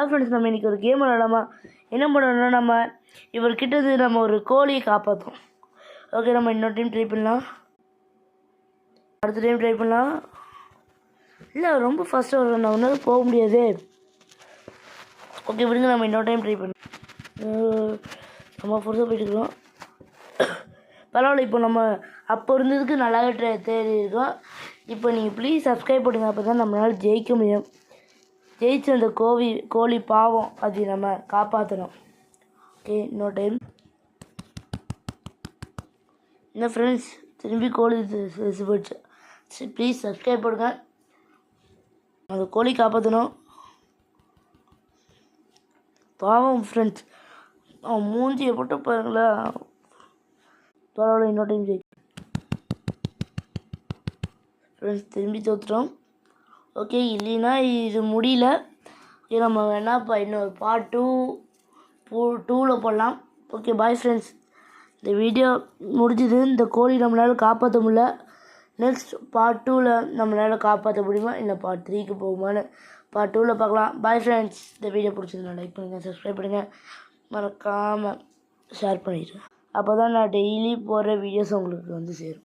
Friends நம்ம இன்றைக்கி ஒரு கேம் விளாடாமா. என்ன பண்ணணும்னா நம்ம இவர்கிட்டது நம்ம ஒரு கோழியை காப்பாற்றோம். ஓகே, நம்ம இன்னொரு டைம் ட்ரை பண்ணலாம். அடுத்த டைம் ட்ரை பண்ணலாம். இல்லை ரொம்ப ஃபஸ்ட்டு வர நான் ஒன்றால் போக முடியாது. ஓகே விடுங்க, நம்ம இன்னொரு டைம் ட்ரை பண்ணலாம். நம்ம ஃபோர்ஸாக போயிட்டுருக்கோம். பரவாயில்ல, இப்போ நம்ம அப்போ இருந்ததுக்கு நல்லாவே தேடி இருக்கோம். இப்போ நீங்கள் ப்ளீஸ் சப்ஸ்கிரைப் பண்ணுங்கள், அப்போ தான் நம்மளால் ஜெயிக்க முடியும். ஜெயிச்சு அந்த கோழி பாவம், அதை நம்ம காப்பாற்றணும். ஓகே, இன்னொரு டைம். என்ன ஃப்ரெண்ட்ஸ், திரும்பி கோழி போயிடுச்சு. சரி, ப்ளீஸ் சப்ஸ்கிரைப் பண்ணுங்க, அந்த கோழி காப்பாற்றணும். பாவம் ஃப்ரெண்ட்ஸ், அவன் மூஞ்சியை போட்டு பாருங்களா. பரவாயில்ல, இன்னொரு டைம் ஜெயிச்சு ஃப்ரெண்ட்ஸ், திரும்பி தோற்றுட்டோம். ஓகே, இல்லைன்னா இது முடியல. ஓகே, நம்ம வேணால் இப்போ இன்னொரு பார்ட் 2ல் போடலாம். ஓகே பாய் ஃப்ரெண்ட்ஸ், இந்த வீடியோ முடிஞ்சுது. இந்த கோழி நம்மளால் காப்பாற்ற முடியல. நெக்ஸ்ட் பார்ட் 2ல் நம்மளால் காப்பாற்ற முடியுமா, இல்லை பார்ட் 3க்கு போகுமான்னு பார்ட் 2ல் பார்க்கலாம். பாய் ஃப்ரெண்ட்ஸ், இந்த வீடியோ பிடிச்சதுன்னா லைக் பண்ணுங்கள், சப்ஸ்கிரைப் பண்ணுங்கள், மறக்காமல் ஷேர் பண்ணிடுங்க. அப்போ தான் நான் டெய்லி போடுற வீடியோஸ் உங்களுக்கு வந்து சேரும்.